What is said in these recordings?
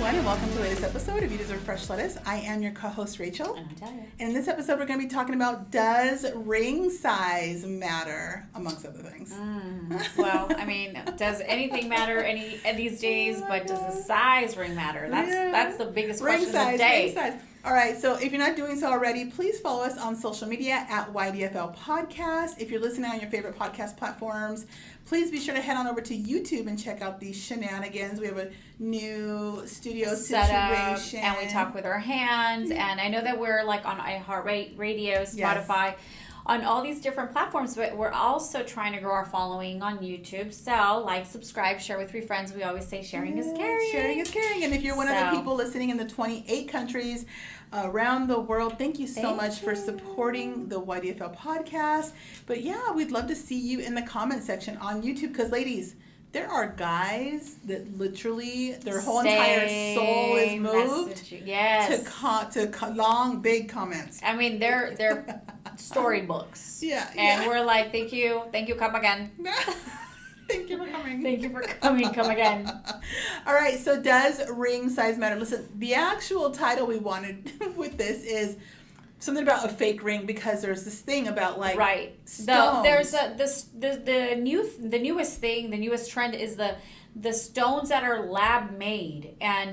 everyone, and welcome to the latest episode of You Deserve Fresh Lettuce. I am your co-host, Rachel. And I'm Talia. And in this episode, we're going to be talking about, does ring size matter, amongst other things. Well, I mean, does anything matter these days, but does the size ring matter? That's the biggest question of the day. Ring size. All right, so if you're not doing so already, please follow us on social media at YDFL Podcast. If you're listening on your favorite podcast platforms, please be sure to head on over to YouTube and check out these shenanigans. We have a new studio situation. And we talk with our hands. And I know that we're like on iHeartRadio, Spotify, on all these different platforms, but we're also trying to grow our following on YouTube. So, like, subscribe, share with 3 friends. We always say sharing is caring. Sharing is caring. And if you're one of the people listening in the 28 countries around the world, thank you so much for supporting the YDFL podcast. But yeah, we'd love to see you in the comment section on YouTube, because ladies, there are guys that literally their whole entire soul is moved to long, big comments. I mean, they're storybooks. And we're like, thank you, come again. Thank you for coming. Thank you for coming. Come again. All right. So, does ring size matter? Listen, the actual title we wanted with this is something about a fake ring, because there's this thing about like stones. There's the newest thing. The newest trend is the stones that are lab made, and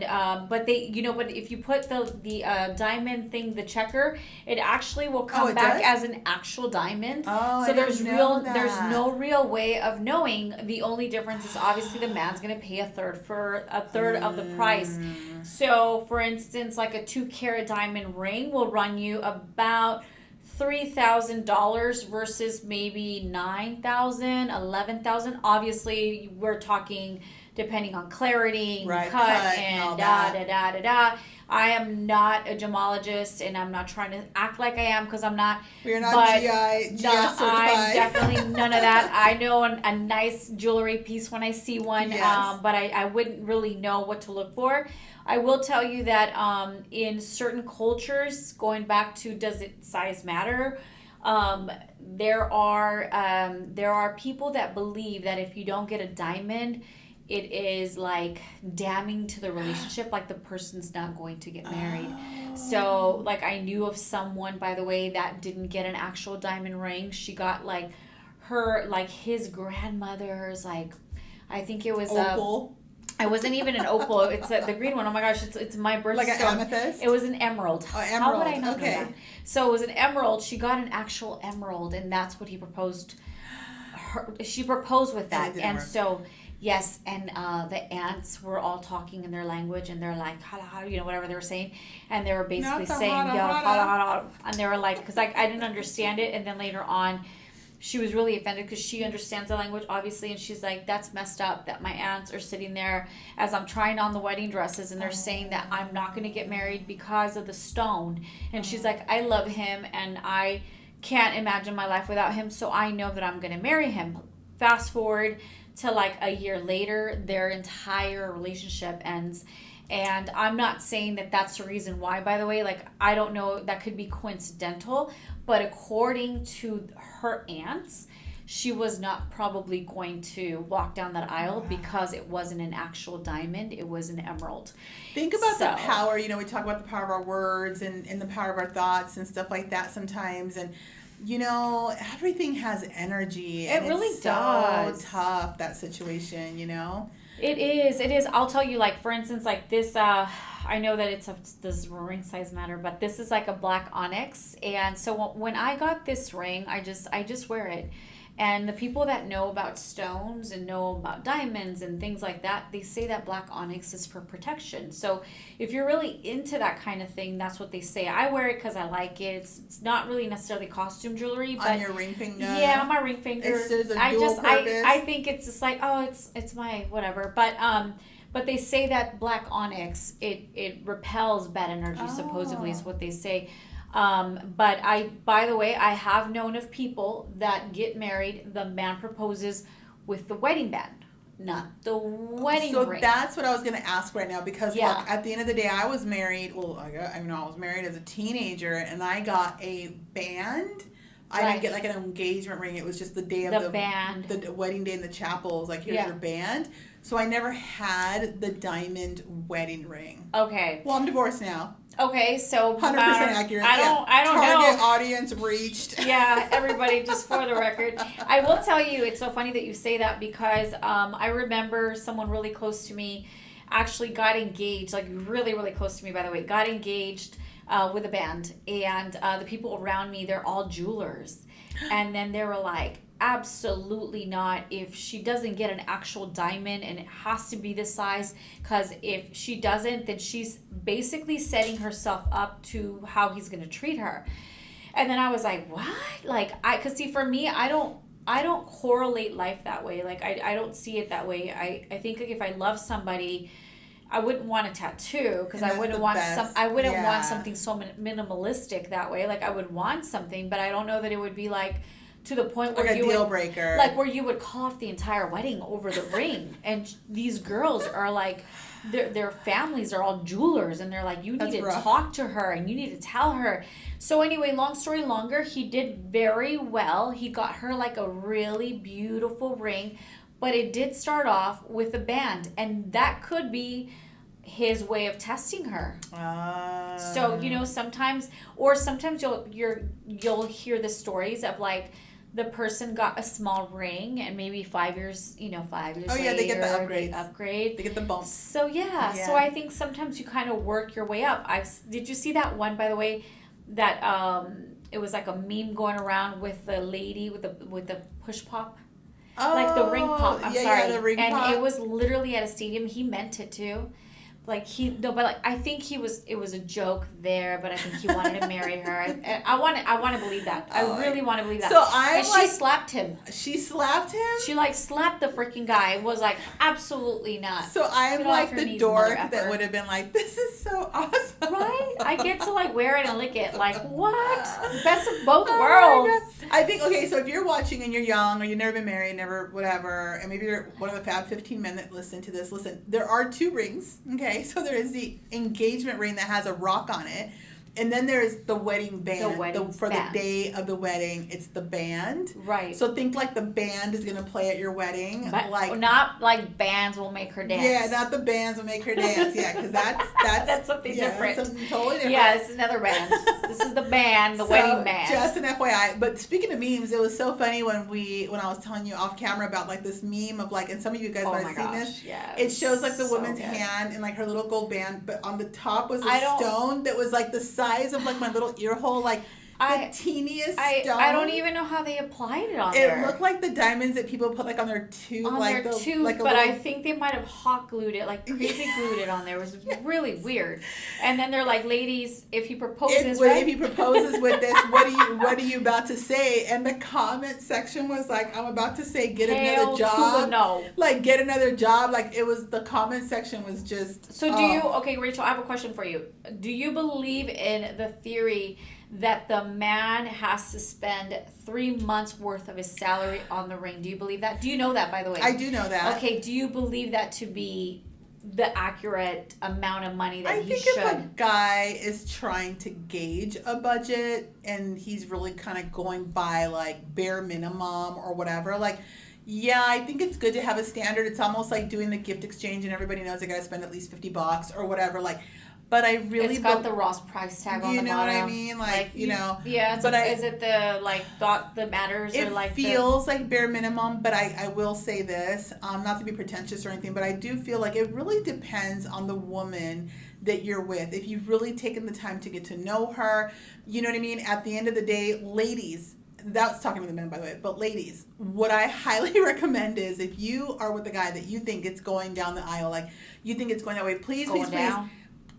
but if you put the diamond thing, the checker, it actually will come back as an actual diamond. So there's no real way of knowing. The only difference is obviously the man's gonna pay a third of the price. So for instance, like a 2-carat diamond ring will run you about $3,000 versus maybe $9,000, $11,000. Obviously, we're talking depending on clarity, cut, and da. I am not a gemologist, and I'm not trying to act like I am, because I'm not. We're not GI certified. I'm definitely none of that. I know a nice jewelry piece when I see one, but I wouldn't really know what to look for. I will tell you that in certain cultures, going back to does it size matter, there are people that believe that if you don't get a diamond, it is like damning to the relationship, like the person's not going to get married. So like I knew of someone, by the way, that didn't get an actual diamond ring. She got his grandmother's, like, I think it was opal. It wasn't even an opal. It's the green one. Oh my gosh, it's my birthstone. Like an amethyst? It was an emerald. Oh, emerald. How would I know that? So it was an emerald. She got an actual emerald, and that's what he proposed. She proposed with that, and so yes, and the aunts were all talking in their language, and they're like, whatever they were saying, and they were basically saying, and they were like, because I didn't understand it, and then later on, she was really offended because she understands the language, obviously, and she's like, that's messed up that my aunts are sitting there as I'm trying on the wedding dresses, and they're saying that I'm not going to get married because of the stone. And she's like, I love him, and I can't imagine my life without him, so I know that I'm going to marry him. Fast forward to like a year later, their entire relationship ends. And I'm not saying that that's the reason why, by the way. Like, I don't know, that could be coincidental. But according to her aunts, she was not probably going to walk down that aisle because it wasn't an actual diamond. It was an emerald. Think about the power. We talk about the power of our words and the power of our thoughts and stuff like that sometimes. And, everything has energy. It really does. So tough, that situation, It is. I'll tell you, like, for instance, like this, I know that does ring size matter, but this is like a black onyx. And so when I got this ring, I just wear it. And the people that know about stones and know about diamonds and things like that, they say that black onyx is for protection. So if you're really into that kind of thing, that's what they say. I wear it because I like it. It's not really necessarily costume jewelry, but on your ring finger. Yeah, on my ring finger. It's a dual purpose. I think it's just like, it's my whatever. But they say that black onyx, it repels bad energy, supposedly is what they say. But by the way, I have known of people that get married, the man proposes with the wedding band, not the wedding ring. So that's what I was going to ask right now, because look, at the end of the day, I was married. Well, I was married as a teenager, and I got a band. I didn't get like an engagement ring. It was just the day of the band, the wedding day in the chapel. It was like, here's your band. So I never had the diamond wedding ring. Okay. Well, I'm divorced now. Okay, so 100% accurate. I don't Target know. audience reached. Yeah, everybody, just for the record. I will tell you, it's so funny that you say that because I remember someone really close to me actually got engaged, like really, really close to me, by the way, got engaged with a band. And the people around me, they're all jewelers. And then they were like, absolutely not. If she doesn't get an actual diamond, and it has to be this size, because if she doesn't, then she's basically setting herself up to how he's going to treat her. And then I was like, what? Like, because see, for me, I don't correlate life that way. Like, I don't see it that way. I think like if I love somebody, I wouldn't want a tattoo because I wouldn't want want something so minimalistic that way. Like, I would want something, but I don't know that it would be like to the point where like you a deal would, breaker, like where you would call off the entire wedding over the ring. And these girls are like, their families are all jewelers, and they're like, you need to talk to her and you need to tell her. So anyway, long story longer, he did very well. He got her like a really beautiful ring, but it did start off with a band, and that could be his way of testing her. So sometimes you'll hear the stories of like the person got a small ring, and maybe 5 years later, they get the upgrades. They get the bumps. So so I think sometimes you kind of work your way up. Did you see that one, by the way, that it was like a meme going around with the lady with the push pop, like the ring pop. I'm sorry, yeah, the ring pop. And it was literally at a stadium. He meant it too. Like I think it was a joke there, but I think he wanted to marry her. And I want to believe that. I really want to believe that. So she slapped him. She slapped him? She like slapped the freaking guy. Was like, absolutely not. So I'm like the dork that would have been like, this is so awesome. Right? I get to like wear it and lick it. Like, what? Best of both worlds. I think, okay, so if you're watching and you're young or you've never been married, never whatever, and maybe you're one of the Fab 15 men that listen to this, there are 2 rings, okay? So there is the engagement ring that has a rock on it, and then there is the wedding band. The day of the wedding, it's the band. Right. So think like the band is going to play at your wedding. But like not like bands will make her dance. Yeah, not the bands will make her dance. Yeah, because that's something different. That's something totally different. Yeah, it's another band. This is the band, the wedding band. Just an FYI. But speaking of memes, it was so funny when I was telling you off camera about like this meme of like, and some of you guys might have seen this. Yeah, it shows like the woman's hand and like her little gold band, but on the top was a stone that was like the size of like my little ear hole, like the teeniest stone. I don't even know how they applied it on there. It looked like the diamonds that people put like on their tooth. But I think they might have hot glued it, like crazy glued it on there. It was really weird. And then they're like, ladies, if he proposes with this, what are you about to say? And the comment section was like, I'm about to say, get another job. No. Like, get another job. Like, it was, the comment section was just. So okay, Rachel, I have a question for you. Do you believe in the theory that the man has to spend 3 months worth of his salary on the ring? Do you believe that? Do you know that, by the way? I do know that. Okay, do you believe that to be the accurate amount of money that he should? I think if a guy is trying to gauge a budget and he's really kind of going by like bare minimum or whatever, like, yeah, I think it's good to have a standard. It's almost like doing the gift exchange and everybody knows they got to spend at least $50 or whatever, like. But I really... It's got the Ross price tag on the bottom. You know what I mean? Like you know... Yeah, is it the, like, thought that matters? It or like feels like bare minimum, but I will say this, not to be pretentious or anything, but I do feel like it really depends on the woman that you're with. If you've really taken the time to get to know her, you know what I mean? At the end of the day, ladies... That's talking to the men, by the way. But ladies, what I highly recommend is if you are with a guy that you think it's going down the aisle, like, you think it's going that way, please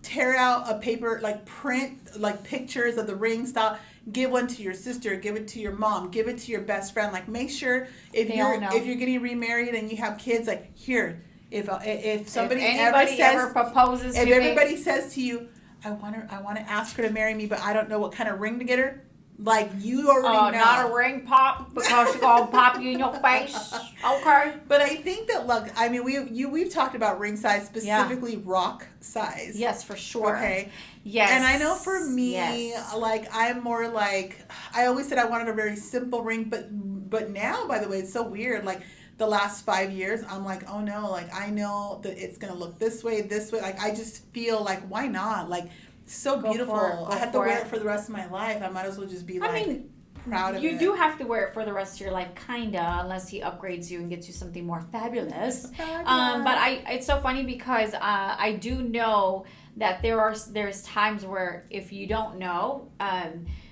tear out a paper, like print like pictures of the ring style, give one to your sister, give it to your mom, give it to your best friend, like make sure if you're getting remarried and you have kids, like here, if somebody ever proposes, if everybody says to you, I want to ask her to marry me, but I don't know what kind of ring to get her. Like, you already know. Not a ring pop, because she's going to pop you in your face. Okay. But I think that, look, I mean, we've talked about ring size, specifically rock size. Yes, for sure. Okay. Yes. And I know for me, like, I'm more like, I always said I wanted a very simple ring, but now, by the way, it's so weird. Like, the last 5 years, I'm like, oh no, like I know that it's gonna look this way. Like I just feel like, why not? Like, so beautiful. I have to wear it for the rest of my life. I might as well just be like proud of it. You do have to wear it for the rest of your life, kinda, unless he upgrades you and gets you something more fabulous. But it's so funny because I do know that there's times where if you don't know,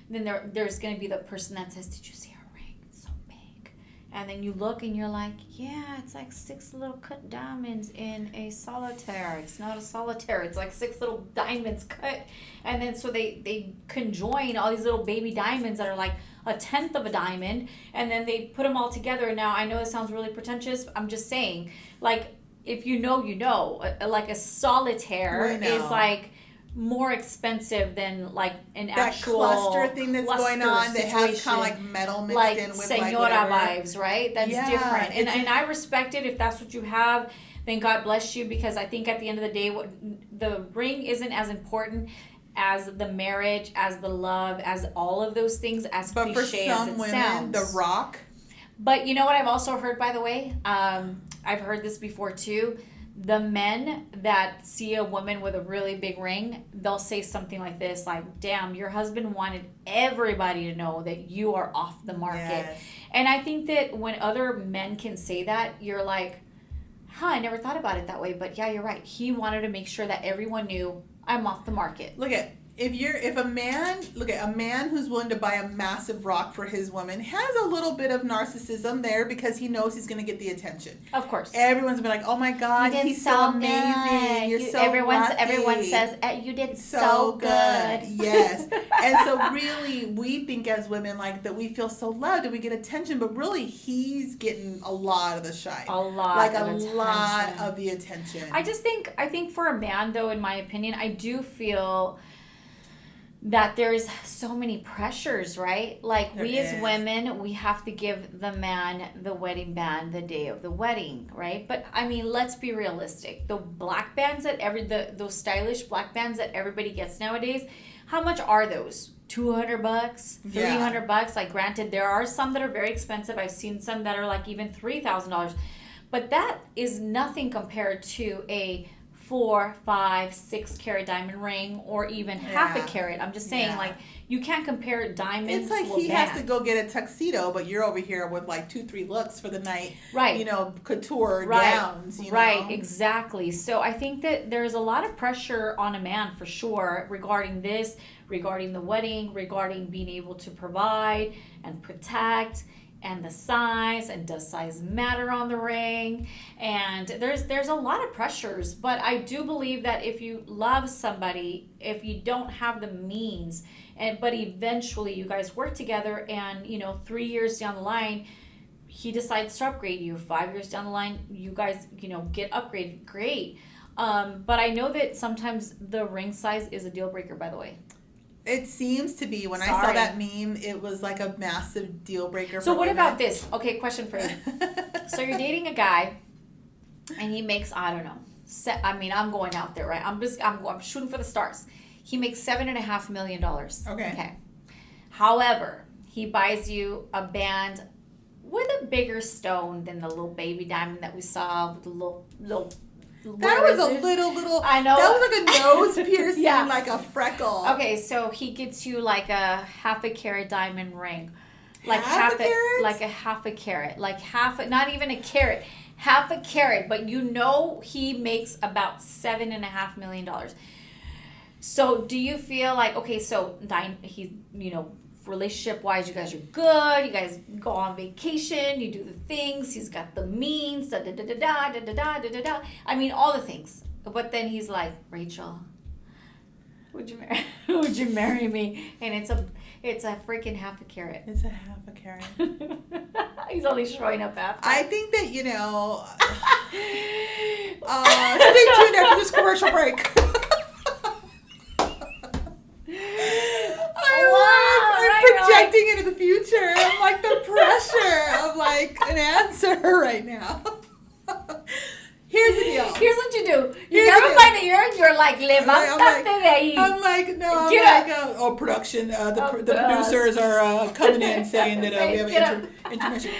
then there's going to be the person that says, "Did you see her ring? It's so big." And then you look and you're like, "Yeah, it's like 6 little cut diamonds in a solitaire. It's not a solitaire. It's like 6 little diamonds cut." And then so they conjoin all these little baby diamonds that are like a tenth of a diamond, and then they put them all together. Now, I know it sounds really pretentious. I'm just saying, like, if you know, you know. Like a solitaire is like more expensive than like an that actual cluster thing that's going on that has kind of like metal mixed like in with Senora like vibes, right? That's different. And I respect it if that's what you have. Then God bless you, because I think at the end of the day, the ring isn't as important as the marriage, as the love, as all of those things, as but cliche for some as it women, sounds. the rock. But you know what I've also heard, by the way? I've heard this before too. The men that see a woman with a really big ring, they'll say something like this, like, "Damn, your husband wanted everybody to know that you are off the market." Yes. And I think that when other men can say that, you're like, I never thought about it that way. But yeah, you're right. He wanted to make sure that everyone knew, I'm off the market. Look at a man who's willing to buy a massive rock for his woman has a little bit of narcissism there, because he knows he's going to get the attention. Of course, everyone's been like, "Oh my God, he's so amazing! You're so lucky." Everyone says you did so good. Yes, and so really, we think as women like that we feel so loved and we get attention, but really, he's getting a lot of the shine, a lot of the attention. I think for a man, though, in my opinion, I do feel that there's so many pressures, right? Like as women, we have to give the man the wedding band the day of the wedding, right? But I mean, let's be realistic. The black bands those stylish black bands that everybody gets nowadays, how much are those? $200, $300? Like, granted, there are some that are very expensive. I've seen some that are like even $3,000, but that is nothing compared to a 4, 5, 6 carat diamond ring, or even half a carat. I'm just saying, like, you can't compare diamonds. It's like he has to go get a tuxedo, but you're over here with like 2-3 looks for the night, right? You know, couture gowns, you right? know? Exactly. So I think that there's a lot of pressure on a man for sure regarding this, regarding the wedding, regarding being able to provide and protect. And the size, and does size matter on the ring? And there's a lot of pressures, but I do believe that if you love somebody, if you don't have the means, but eventually you guys work together, and 3 years down the line, he decides to upgrade you. 5 years down the line, you guys get upgraded. Great. But I know that sometimes the ring size is a deal breaker, by the way. It seems to be. When I saw that meme, it was like a massive deal breaker. So what about this? Okay, question for you. So you're dating a guy, and he makes, I don't know. I'm going out there, right? I'm shooting for the stars. He makes $7.5 million. Okay. However, he buys you a band with a bigger stone than the little baby diamond that we saw with the little. That was a little. I know. That was like a nose piercing, like a freckle. Okay, so he gets you like a half a carat diamond ring, like half a carat, like a half a carat, like not even a carat, half a carat. But he makes about $7.5 million. So do you feel like, okay, so he's relationship wise, you guys are good, you guys go on vacation, you do the things, he's got the means, da da da da da da da da da da. I mean, all the things. But then he's like, "Rachel, would you marry me?" And it's a freaking half a carat. It's a half a carat. He's only showing up half. I think that stay tuned after this commercial break. Projecting into the future. I'm like the pressure of like an answer right now. Here's the deal. Here's what you do. You never find the urine. You're like, levántate de ahí. I'm like, no. Get up. Production. The producers are coming in saying that we have an intermission.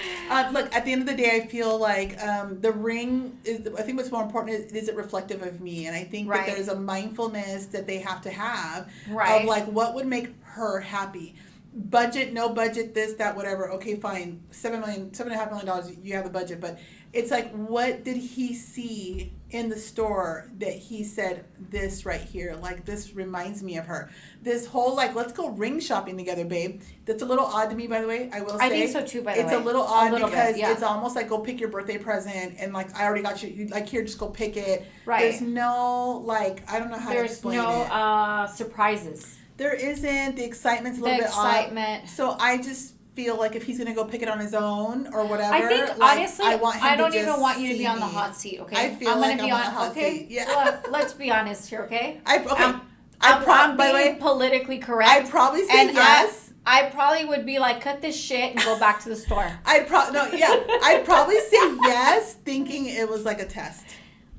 Look, at the end of the day, I feel like the ring is. I think what's more important is it reflective of me, and I think that there's a mindfulness that they have to have of like what would make her happy. Budget, no budget, this, that, whatever. Okay, fine. $7.5 million. You have the budget, but it's like, what did he see in the store that he said, this right here, like this reminds me of her. This whole like, let's go ring shopping together, babe. That's a little odd to me, by the way. I will say. I think so too. By the way, it's a little odd because it's almost like go pick your birthday present and like I already got you. Like here, just go pick it. Right. There's no like I don't know how to explain it. There's no surprises. There isn't. The excitement's a little bit odd. So I just feel like if he's gonna go pick it on his own or whatever. I think like, honestly, I don't even want you to be on the hot seat. Okay, I feel like I'm on the hot seat. Yeah. Well, let's be honest here. Okay. I'm being politically correct. I'd probably say yes. I probably would be like, cut this shit and go back to the store. I'd probably say yes, thinking it was like a test.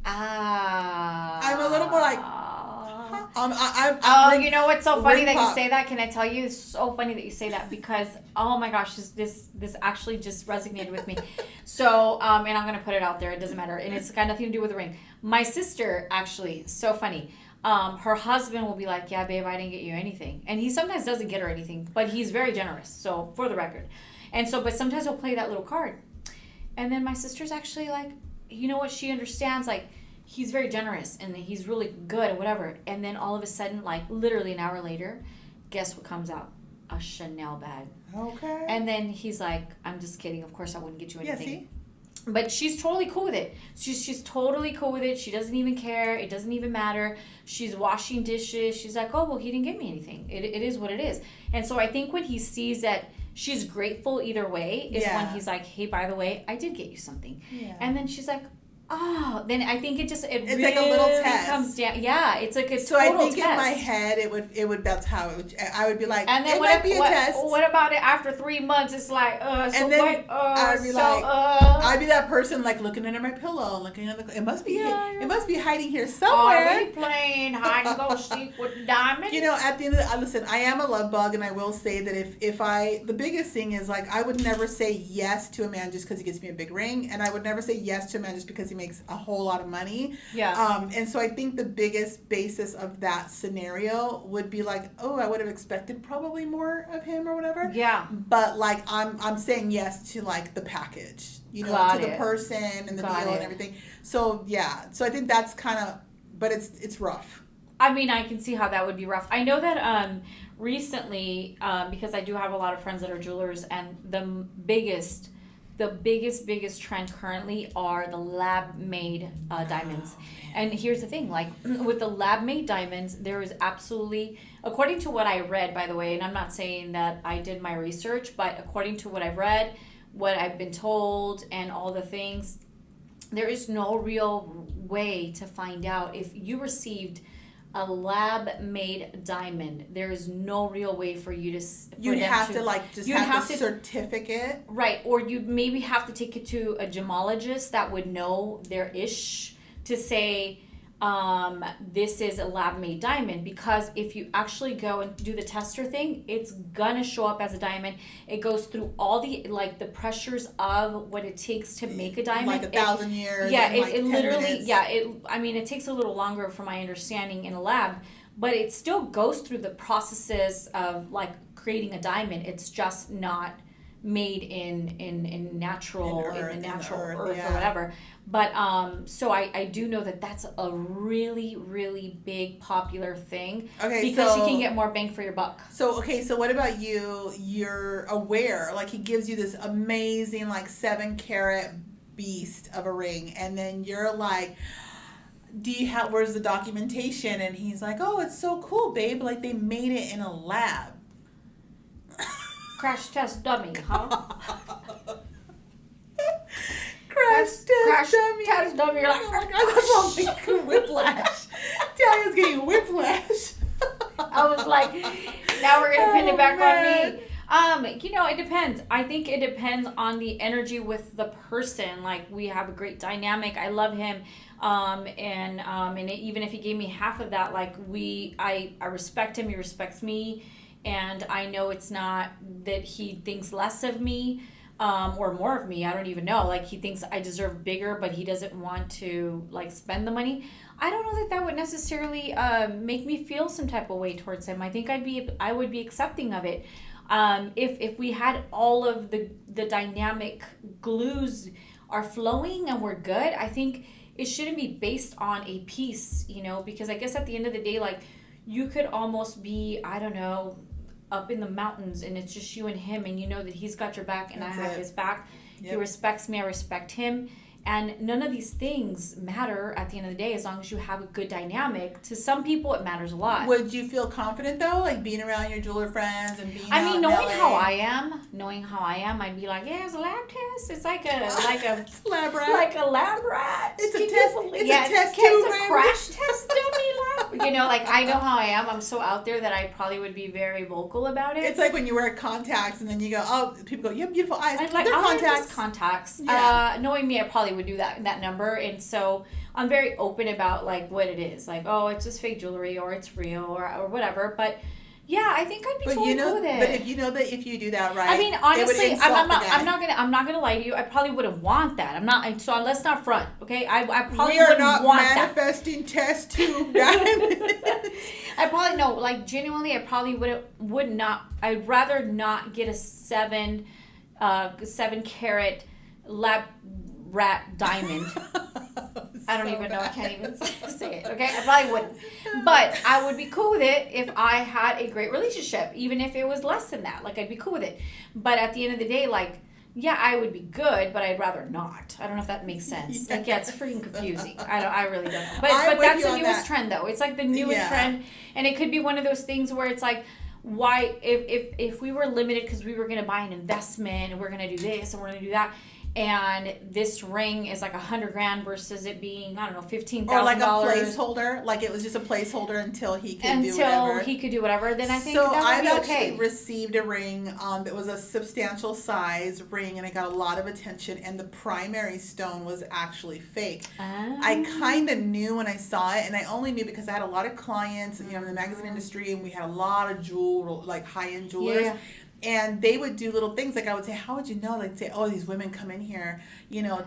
I'm a little more like. You know what's so funny that you say that? Can I tell you? It's so funny that you say that because oh my gosh, this actually just resonated with me. So and I'm gonna put it out there. It doesn't matter, and it's got nothing to do with the ring. My sister actually, so funny. Her husband will be like, yeah, babe, I didn't get you anything, and he sometimes doesn't get her anything, but he's very generous. So for the record, and so but sometimes he'll play that little card, and then my sister's actually like, you know what? She understands like. He's very generous and he's really good and whatever. And then all of a sudden, like literally an hour later, guess what comes out? A Chanel bag. Okay. And then he's like, I'm just kidding. Of course I wouldn't get you anything. Yeah, see? But she's totally cool with it. She's totally cool with it. She doesn't even care. It doesn't even matter. She's washing dishes. She's like, oh, well, he didn't get me anything. It is what it is. And so I think when he sees that she's grateful either way is when he's like, hey, by the way, I did get you something. Yeah. And then she's like, oh, then I think it's really like a little test. Comes down. Yeah, it's like a so total I think test. in my head it would that's how it would. I would be like, and then it might be a test. What about it after 3 months? It's like, and then what? I'd be I'd be that person like looking under my pillow, looking at the. It must be hiding here somewhere. Are we playing hide and go seek with Diamond? You know, at the end of the listen, I am a love bug, and I will say that if the biggest thing is like I would never say yes to a man just because he gives me a big ring, and I would never say yes to a man just because he makes a whole lot of money. Yeah. And so I think the biggest basis of that scenario would be like, oh, I would have expected probably more of him or whatever. Yeah. But like I'm saying yes to like the package, you know, to the person and the deal and everything. So yeah. So I think that's kind of, but it's rough. I mean, I can see how that would be rough. I know that recently, because I do have a lot of friends that are jewelers, and the biggest trend currently are the lab-made diamonds. And here's the thing, like with the lab-made diamonds, there is absolutely, according to what I read, by the way, and I'm not saying that I did my research, but according to what I've read, what I've been told, and all the things, there is no real way to find out if you received a lab-made diamond. There is no real way for you to. You'd have to like just have the certificate, right? Or you'd maybe have to take it to a gemologist that would know their ish to say, this is a lab-made diamond. Because if you actually go and do the tester thing, it's gonna show up as a diamond. It goes through all the like the pressures of what it takes to make a diamond, like 1,000 years. Yeah, it literally. minutes. Yeah, I mean, it takes a little longer, from my understanding, in a lab, but it still goes through the processes of like creating a diamond. It's just not made in natural earth or whatever. But so I do know that that's a really, really big popular thing. Okay, because you can get more bang for your buck. So so what about you? You're aware, like he gives you this amazing like 7-carat beast of a ring, and then you're like, where's the documentation? And he's like, oh, it's so cool, babe, like they made it in a lab. Crash test dummy, huh? Crash test dummy. You're like, oh my god, that's all like whiplash. Daniel's getting whiplash. I was like, now we're gonna pin it back on me. It depends. I think it depends on the energy with the person. Like, we have a great dynamic. I love him. Even if he gave me half of that, like, I respect him. He respects me. And I know it's not that he thinks less of me, or more of me. I don't even know. Like, he thinks I deserve bigger, but he doesn't want to, like, spend the money. I don't know that would necessarily make me feel some type of way towards him. I think I would be accepting of it. If we had all of the dynamic glues are flowing and we're good, I think it shouldn't be based on a piece, because I guess at the end of the day, like, you could almost be, I don't know, up in the mountains and it's just you and him, and you know that he's got your back and I have his back. Yep. He respects me, I respect him. And none of these things matter at the end of the day as long as you have a good dynamic. To some people, it matters a lot. Would you feel confident, though, like being around your jeweler friends and being knowing how I am, I'd be like, yeah, it's a lab test. It's like a lab rat. Like a lab rat. It's a test. It's a test too, it's a crash test dummy lab. Like, I know how I am. I'm so out there that I probably would be very vocal about it. It's like when you wear contacts and then you go, oh, people go, you have beautiful eyes. I'd like, they're contacts. Contacts. Yeah. Knowing me, I probably would do that number, and so I'm very open about, like, what it is, like, oh, it's just fake jewelry or it's real or whatever. But yeah, I think I'd be totally cool with it. But if you know that if you do that right, I mean, honestly, I'm not gonna lie to you. I probably wouldn't want that. I'm not. So let's not front, okay? I probably wouldn't want that. We are not manifesting test tube diamonds. I probably no, like, genuinely, I probably would not. I'd rather not get a 7 carat lab rat diamond. I don't even know. I can't even say it. Okay, I probably wouldn't, but I would be cool with it if I had a great relationship, even if it was less than that. Like, I'd be cool with it. But at the end of the day, like, yeah, I would be good, but I'd rather not. I don't know if that makes sense. Yes. Like, yeah, it's freaking confusing. I really don't know. But that's the newest trend, though. It's like the newest trend, and it could be one of those things where it's like, why if we were limited because we were going to buy an investment and we're going to do this and we're going to do that, and this ring is like $100,000 versus it being, I don't know, $15,000. Or like a placeholder, like it was just a placeholder until he could do whatever. Until he could do whatever, then I think that would be okay. So I've actually received a ring that was a substantial size ring, and it got a lot of attention, and the primary stone was actually fake. I kind of knew when I saw it, and I only knew because I had a lot of clients, in the magazine industry, and we had a lot of like high-end jewelers. Yeah. And they would do little things, like I would say, how would you know? Like, say, oh, these women come in here,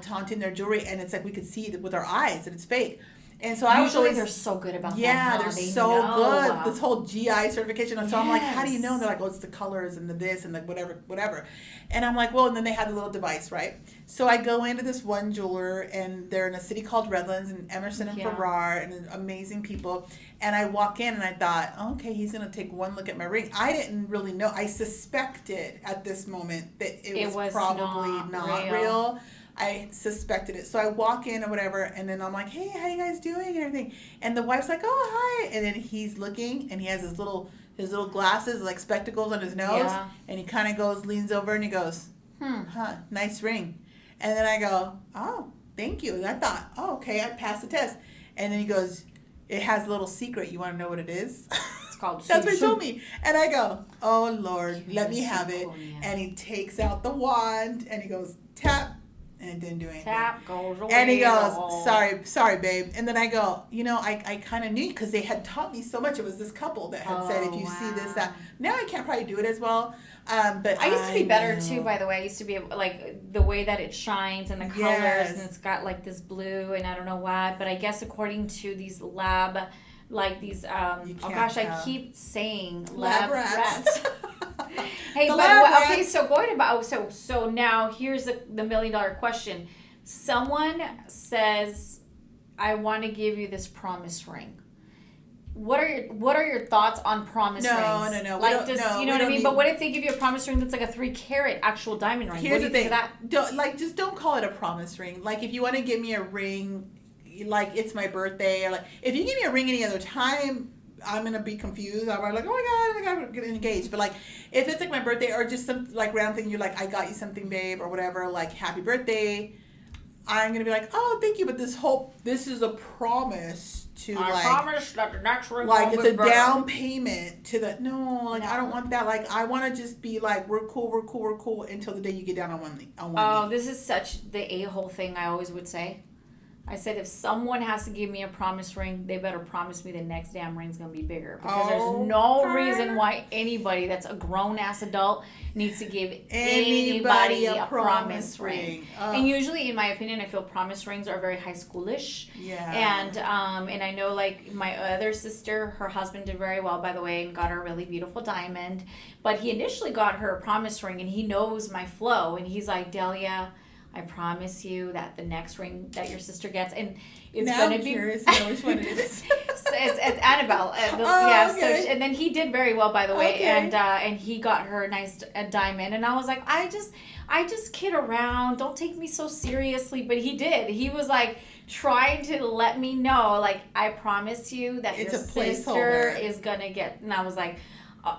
taunting their jewelry, and it's like we could see it with our eyes that it's fake. And so usually they're so good about that. Yeah, they're so good. This whole GI certification. And so I'm like, how do you know? And they're like, oh, it's the colors and the this and the whatever. And I'm like, well, and then they had the little device, right? So I go into this one jeweler, and they're in a city called Redlands, and Emerson and Farrar, and amazing people. And I walk in, and I thought, okay, he's going to take one look at my ring. I didn't really know. I suspected at this moment that it was probably not real. I suspected it. So I walk in or whatever, and then I'm like, hey, how you guys doing and everything? And the wife's like, oh, hi. And then he's looking, and he has his little glasses, like spectacles on his nose. Yeah. And he kind of leans over, and he goes, nice ring. And then I go, oh, thank you. And I thought, oh, okay, I passed the test. And then he goes, it has a little secret. You want to know what it is? It's called That's what he told me. And I go, oh, Lord, let me have it. And he takes out the wand, and he goes, tap. And it didn't do anything. Tap goes away. And he goes, sorry, babe. And then I go, I kind of knew because they had taught me so much. It was this couple that had said, if you see this, that. Now I can't probably do it as well. But I used to be better too, by the way. I used to be able, like, the way that it shines and the colors, and it's got like this blue and I don't know what. But I guess according to these lab, like these, I keep saying lab rats. Hey, okay, so going about, so now here's the $1 million question. Someone says, I want to give you this promise ring. What are your thoughts on promise rings? No. Like, you know what I mean? But what if they give you a promise ring that's like a 3 carat actual diamond ring? Here's what do you think of that? Just don't call it a promise ring. Like, if you want to give me a ring, like it's my birthday, or like if you give me a ring any other time, I'm gonna be confused. I'm like, oh my god, I'm getting engaged. But like, if it's like my birthday or just some like random thing, you're like, I got you something, babe, or whatever, like happy birthday. I'm gonna be like, oh, thank you, but this is a promise to I promise that the next ring like will it's be a better. down payment to the no. I don't No. want that. Like I want to just be like we're cool until the day you get down on one knee. Oh, this is such the a-hole thing I always would say. I said, if someone has to give me a promise ring, they better promise me the next damn ring's going to be bigger. Because there's no reason why anybody that's a grown-ass adult needs to give anybody a promise ring. And usually, in my opinion, I feel promise rings are very high schoolish. Yeah. And I know, like, my other sister, her husband did very well, by the way, and got her a really beautiful diamond. But he initially got her a promise ring, and he knows my flow. And he's like, Delia, I promise you that the next ring that your sister gets, and it's now going to I'm be. Curious to know which one it is. it's Annabelle. Okay. So and then he did very well, by the way, Okay. and he got her a nice diamond, and I was like, I just kid around. Don't take me so seriously, but he did. He was like trying to let me know, like, I promise you that It's your a sister placeholder. is gonna get, and I was like.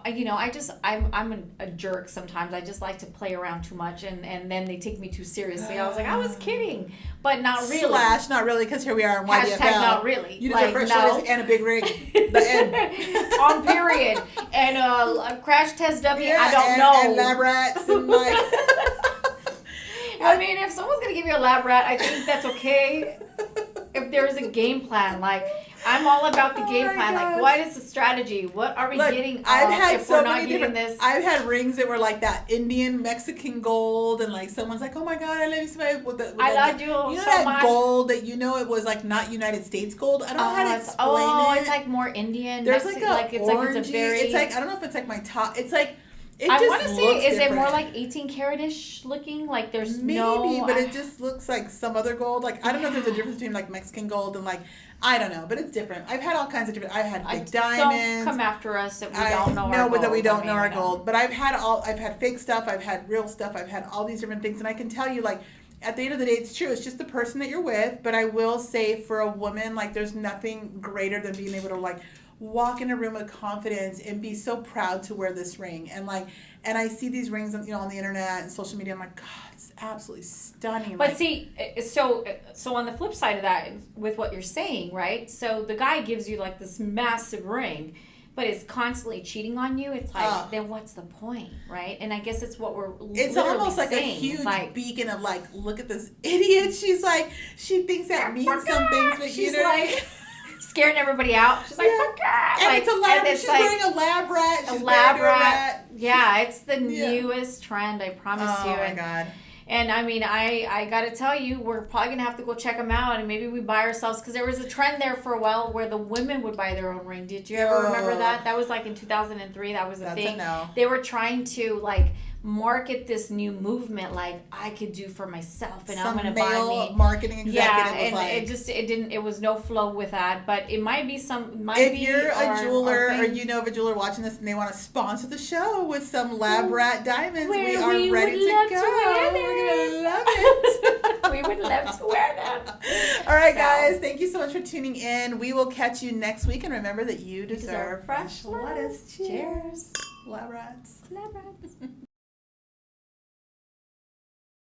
I'm a jerk sometimes. I just like to play around too much, and then they take me too seriously. I was like, I was kidding, but not really. / not really, because here we are on YDFL. Hashtag not really. You did like, the first no. choice and a big ring. The end. On period. And a crash test W. Yeah, I don't know. And lab rats and like. I mean, if someone's gonna give you a lab rat, I think that's okay. If there's a game plan, like I'm all about the game plan. gosh. Like, what is the strategy? What are we getting? I've had if so we're not many getting different. this? I've had rings that were like that Indian Mexican gold, and like someone's like, "Oh my god, I love you so much." I love you You know so that much. gold that it was like not United States gold. I don't know how to explain it. It's like more Indian. There's like a it's orangey. like it's a very. It's like I don't know if it's like my top. It's like. It I just want to say, looks is it more different. like 18 karat-ish looking? Like there's Maybe, no. but it just looks like some other gold. Like I don't know if there's a difference between like Mexican gold and like I don't know, but it's different. I've had all kinds of different. I've had fake diamonds. Don't come after us if we don't know our gold. No, that we don't know our gold. But I've had fake stuff. I've had real stuff. I've had all these different things, and I can tell you like. At the end of the day, it's true. It's just the person that you're with. But I will say, for a woman, like there's nothing greater than being able to like walk in a room with confidence and be so proud to wear this ring. And like, and I see these rings, on the internet and social media. I'm like, God, it's absolutely stunning. But like, see, so on the flip side of that, with what you're saying, right? So the guy gives you like this massive ring, but is constantly cheating on you. It's like, then what's the point, right? And I guess it's what we're. It's almost like saying. a huge beacon of like, look at this idiot. She's like, she thinks that means some things, but she's you know. like. Scaring everybody out. She's like, fuck that. And like, it's a lab. and it's She's like, wearing a lab rat. She's a lab married to a rat. Yeah, it's the Yeah. newest trend. I promise you. Oh my God. And I mean, I got to tell you, we're probably going to have to go check them out, and maybe we buy ourselves, because there was a trend there for a while where the women would buy their own ring. Did you ever remember that? That was like in 2003. That was a thing. No. They were trying to like market this new movement, like I could do for myself, and I'm going to buy me. Marketing executive Yeah, was and like, it was no flow with that, but it might be some. if you're a jeweler or you know of a jeweler watching this and they want to sponsor the show with some lab rat diamonds, we are ready to go. We're gonna love it. We would love to wear them. All right, guys, thank you so much for tuning in. We will catch you next week, and remember that you deserve fresh lettuce. Cheers. Lab rats. Lab rats.